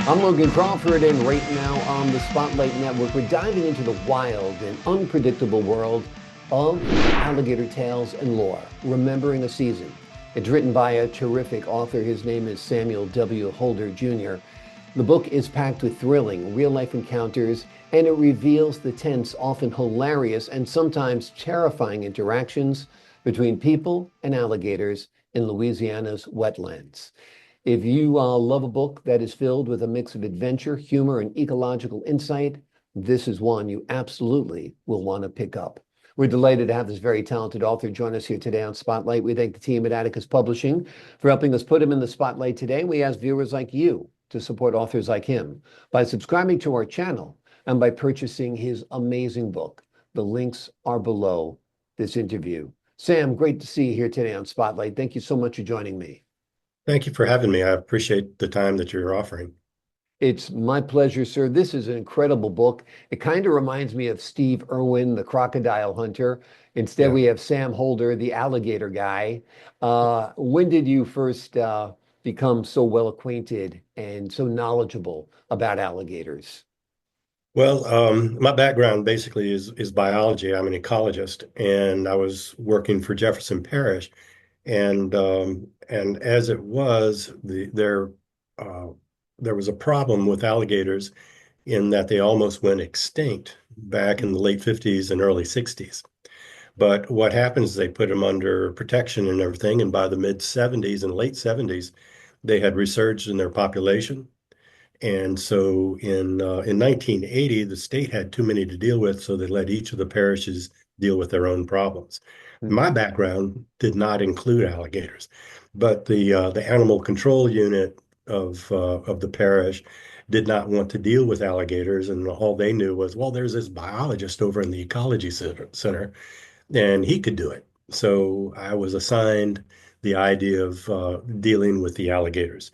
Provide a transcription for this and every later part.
I'm Logan Crawford, and right now on the Spotlight Network, we're diving into the wild and unpredictable world of alligator tales and lore, remembering a season. It's written by a terrific author. His name is Samuel W. Holder Jr. The book is packed with thrilling, real-life encounters, and it reveals the tense, often hilarious, and sometimes terrifying interactions between people and alligators in Louisiana's wetlands. If you love a book that is filled with a mix of adventure, humor, and ecological insight, this is one you absolutely will want to pick up. We're delighted to have this very talented author join us here today on Spotlight. We thank the team at Atticus Publishing for helping us put him in the spotlight today. We ask viewers like you to support authors like him by subscribing to our channel and by purchasing his amazing book. The links are below this interview. Sam, great to see you here today on Spotlight. Thank you so much for joining me. Thank you for having me. I appreciate the time that you're offering. It's my pleasure, sir. This is an incredible book. It kind of reminds me of Steve Irwin, the crocodile hunter. Instead, Yeah. we have Sam Holder, the alligator guy. When did you first become so well acquainted and so knowledgeable about alligators? Well, my background basically is biology. I'm an ecologist, and I was working for Jefferson Parish, and as it was, uh, there was a problem with alligators in that they almost went extinct back in the late 50s and early 60s. But what happens is they put them under protection and everything, and by the mid 70s and late 70s, they had resurged in their population. And so in 1980, the state had too many to deal with, so they let each of the parishes deal with their own problems. Hmm. My background did not include alligators, but the animal control unit of the parish did not want to deal with alligators, and all they knew was, well, there's this biologist over in the ecology center, and he could do it. So I was assigned the idea of dealing with the alligators.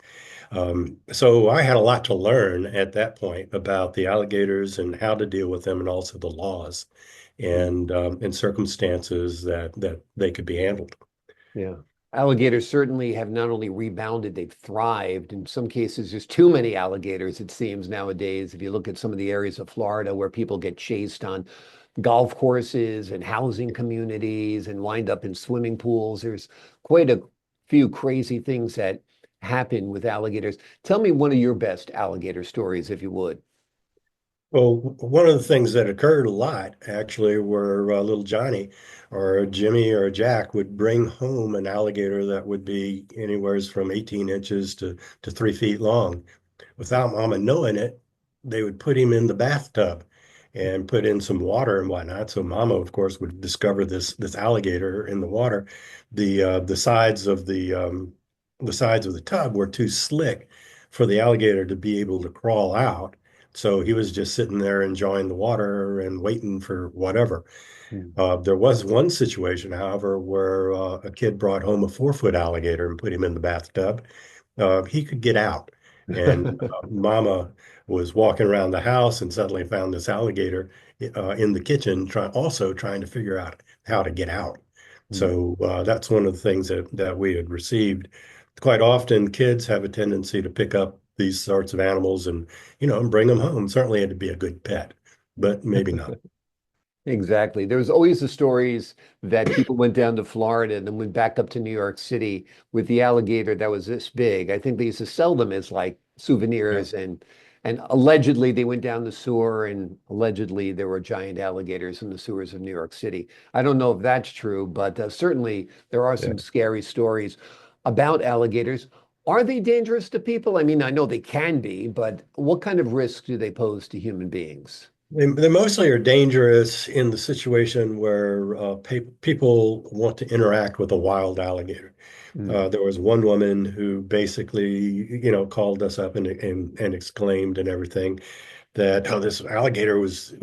So I had a lot to learn at that point about the alligators and how to deal with them, and also the laws and circumstances that they could be handled. Yeah. Alligators certainly have not only rebounded, they've thrived. In some cases, there's too many alligators, it seems, nowadays. If you look at some of the areas of Florida where people get chased on golf courses and housing communities and wind up in swimming pools, there's quite a few crazy things that happen with alligators. Tell me one of your best alligator stories, if you would. Well, one of the things that occurred a lot actually were little Johnny or Jimmy or Jack would bring home an alligator that would be anywhere from 18 inches to 3 feet long. Without mama knowing it, they would put him in the bathtub and put in some water and whatnot. So mama, of course, would discover this alligator in the water. The sides of the sides of the tub were too slick for the alligator to be able to crawl out. So he was just sitting there enjoying the water and waiting for whatever. Hmm. There was one situation, however, where a kid brought home a 4 foot alligator and put him in the bathtub. He could get out. And Mama was walking around the house and suddenly found this alligator in the kitchen, also trying to figure out how to get out. Hmm. So that's one of the things that we had received. Quite often, kids have a tendency to pick up these sorts of animals and bring them home. Certainly, it'd be a good pet, but maybe not. Exactly. There was always the stories that people went down to Florida and then went back up to New York City with the alligator that was this big. I think they used to sell them as like Yeah. souvenirs and allegedly they went down the sewer and allegedly there were giant alligators in the sewers of New York City. I don't know if that's true, but certainly there are Yeah. some scary stories about alligators. Are they dangerous to people? I mean, I know they can be, but what kind of risk do they pose to human beings? They mostly are dangerous in the situation where people want to interact with a wild alligator. Mm. There was one woman who basically called us up and exclaimed and everything that this alligator was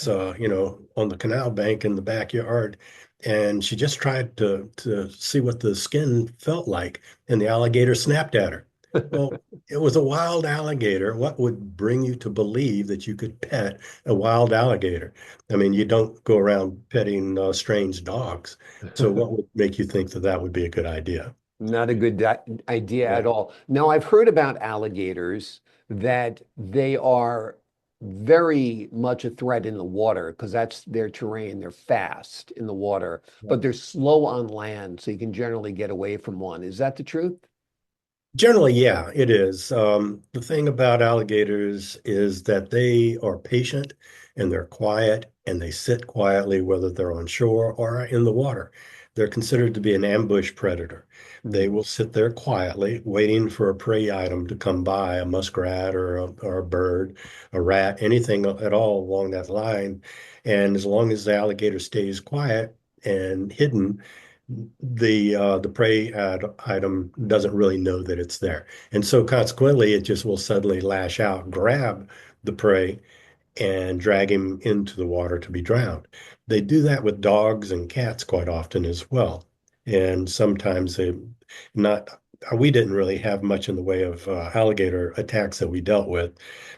on the canal bank in the backyard, and she just tried to see what the skin felt like, and the alligator snapped at her. Well, it was a wild alligator. What would bring you to believe that you could pet a wild alligator? I mean, you don't go around petting strange dogs. So what would make you think that that would be a good idea? Not a good idea Yeah. at all. Now, I've heard about alligators that they are very much a threat in the water because that's their terrain. They're fast in the water, but they're slow on land, so you can generally get away from one. Is that the truth? Generally, yeah, it is. The thing about alligators is that they are patient and they're quiet and they sit quietly, whether they're on shore or in the water. They're considered to be an ambush predator. They Hmm. will sit there quietly, waiting for a prey item to come by, a muskrat or a bird, a rat, anything at all along that line. And as long as the alligator stays quiet and hidden, the prey item doesn't really know that it's there. And so consequently, it just will suddenly lash out, grab the prey, and drag him into the water to be drowned. They do that with dogs and cats quite often as well. And sometimes they not, we didn't really have much in the way of alligator attacks that we dealt with.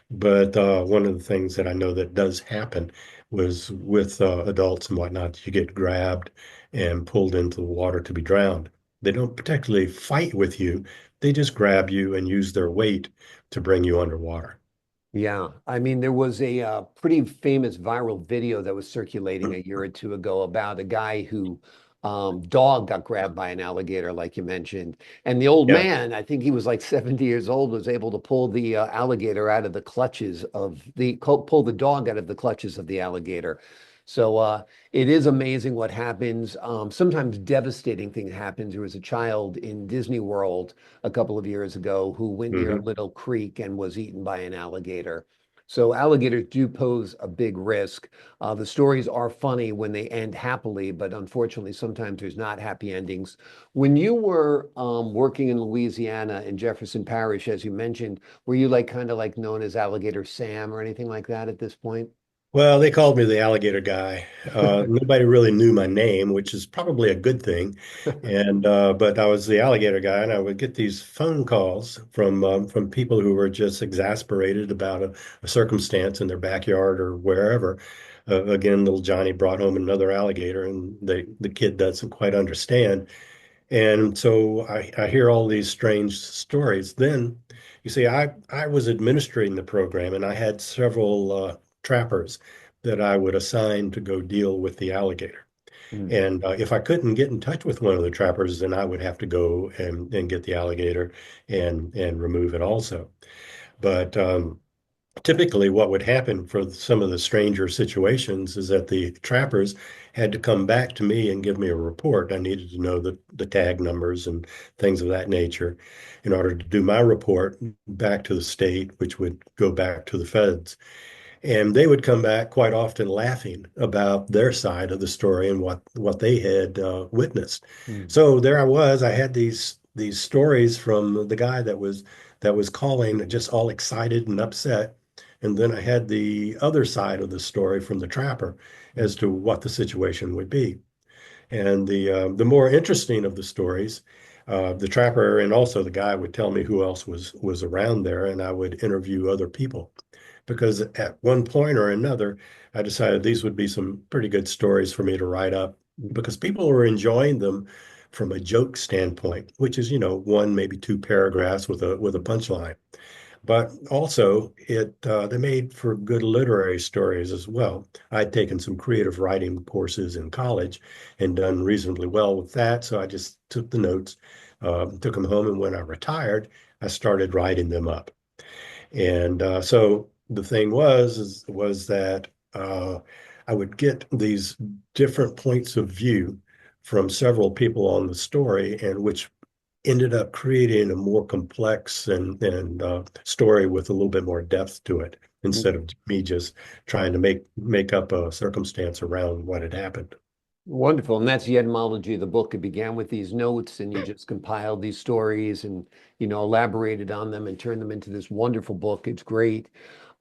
But one of the things that I know that does happen was with adults and whatnot, you get grabbed and pulled into the water to be drowned. They don't particularly fight with you. They just grab you and use their weight to bring you underwater. Yeah, I mean, there was a pretty famous viral video that was circulating a year or two ago about a guy who dog got grabbed by an alligator, like you mentioned, and the old Yeah. man, I think he was like 70 years old, was able to pull the alligator out of the clutches of pull the dog out of the clutches of the alligator. So it is amazing what happens. Sometimes devastating thing happens. There was a child in Disney World a couple of years ago who went near a Hmm. little creek and was eaten by an alligator. So alligators do pose a big risk. The stories are funny when they end happily, but unfortunately, sometimes there's not happy endings. When you were working in Louisiana in Jefferson Parish, as you mentioned, were you like kind of like known as Alligator Sam or anything like that at this point? Well, they called me the alligator guy. Nobody really knew my name, which is probably a good thing. And but I was the alligator guy, and I would get these phone calls from people who were just exasperated about a circumstance in their backyard or wherever. Again, little Johnny brought home another alligator, and the kid doesn't quite understand. And so I hear all these strange stories. Then, you see, I was administrating the program, and I had several trappers that I would assign to go deal with the alligator. Mm. And if I couldn't get in touch with one of the trappers, then I would have to go and get the alligator and remove it also. But typically what would happen for some of the stranger situations is that the trappers had to come back to me and give me a report. I needed to know the tag numbers and things of that nature in order to do my report back to the state, which would go back to the feds. And they would come back quite often laughing about their side of the story and what they had witnessed. Mm. So there I was. I had these stories from the guy that was calling, just all excited and upset. And then I had the other side of the story from the trapper Mm. as to what the situation would be. And the more interesting of the stories, the trapper and also the guy would tell me who else was around there, and I would interview other people because at one point or another, I decided these would be some pretty good stories for me to write up because people were enjoying them from a joke standpoint, which is, one, maybe two paragraphs with a punchline. But also, they made for good literary stories as well. I'd taken some creative writing courses in college and done reasonably well with that, so I just took the notes, took them home, and when I retired, I started writing them up. And so the thing was that I would get these different points of view from several people on the story, and which ended up creating a more complex and story with a little bit more depth to it instead Mm. of me just trying to make up a circumstance around what had happened. Wonderful. And that's the etymology of the book. It began with these notes, and you just compiled these stories and, elaborated on them and turned them into this wonderful book. It's great.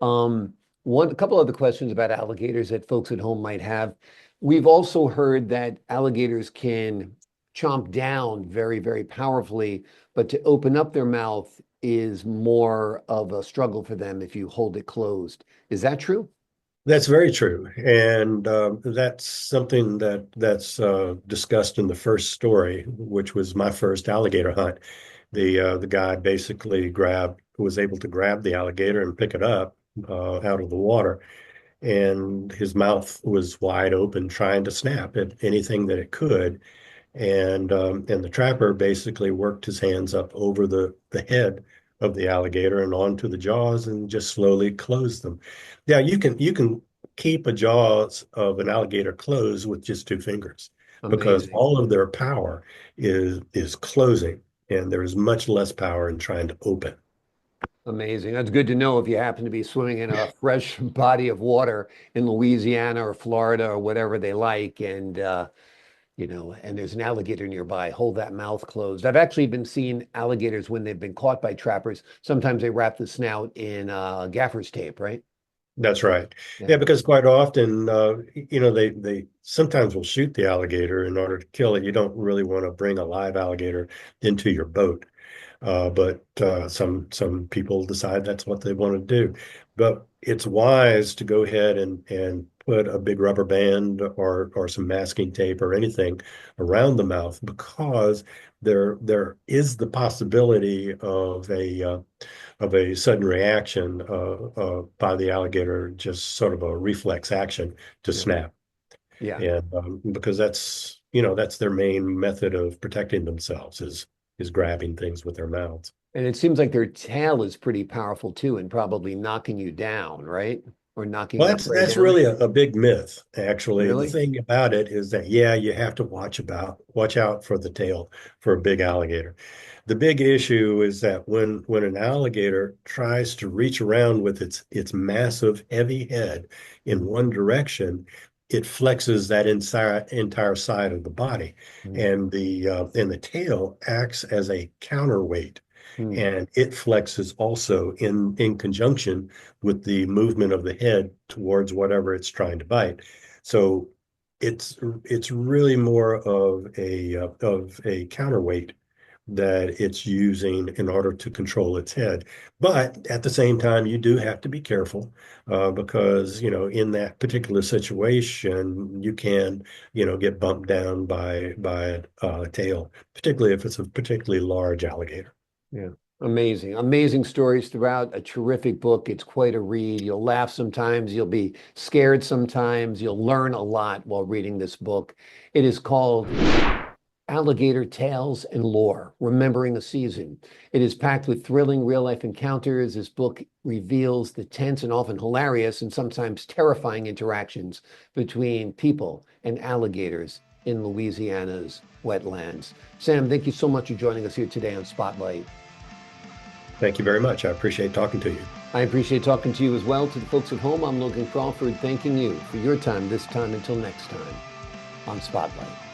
A couple other questions about alligators that folks at home might have. We've also heard that alligators can chomp down very, very powerfully, but to open up their mouth is more of a struggle for them if you hold it closed. Is that true? That's very true, and that's something that's discussed in the first story, which was my first alligator hunt. The guy basically grabbed was able to grab the alligator and pick it up out of the water, and his mouth was wide open, trying to snap at anything that it could. And the trapper basically worked his hands up over the head of the alligator and onto the jaws and just slowly closed them. Yeah, you can keep a jaws of an alligator closed with just two fingers because Amazing. all of their power is closing, and there is much less power in trying to open. Amazing. That's good to know if you happen to be swimming in a fresh body of water in Louisiana or Florida or whatever they like, and and there's an alligator nearby. Hold that mouth closed. I've actually been seeing alligators when they've been caught by trappers. Sometimes they wrap the snout in gaffer's tape, right? That's right. Yeah. Yeah, because quite often, they sometimes will shoot the alligator in order to kill it. You don't really want to bring a live alligator into your boat. But some people decide that's what they want to do. But it's wise to go ahead and put a big rubber band or some masking tape or anything around the mouth, because there is the possibility of a sudden reaction by the alligator, just sort of a reflex action to Yeah. snap. Yeah. And because that's their main method of protecting themselves is grabbing things with their mouths. And it seems like their tail is pretty powerful too, and probably knocking you down, right? Or knocking Well, the prey that's down. really a big myth, actually. The Really? thing about it is that, yeah, you have to watch out for the tail for a big alligator. The big issue is that when an alligator tries to reach around with its massive, heavy head in Mm, one direction, it flexes that entire side of the body, mm, and the tail acts as a counterweight, mm. and it flexes also in conjunction with the movement of the head towards whatever it's trying to bite. So it's really more of a counterweight that it's using in order to control its head. But at the same time, you do have to be careful because in that particular situation, you can get bumped down by a tail, particularly if it's a particularly large alligator. Yeah. Amazing. Amazing stories throughout. A terrific book. It's quite a read. You'll laugh sometimes. You'll be scared sometimes. You'll learn a lot while reading this book. It is called Alligator Tales and Lore, Remembering a Season. It is packed with thrilling real-life encounters. This book reveals the tense and often hilarious and sometimes terrifying interactions between people and alligators in Louisiana's wetlands. Sam, thank you so much for joining us here today on Spotlight. Thank you very much. I appreciate talking to you. I appreciate talking to you as well. To the folks at home, I'm Logan Crawford, thanking you for your time this time. Until next time on Spotlight.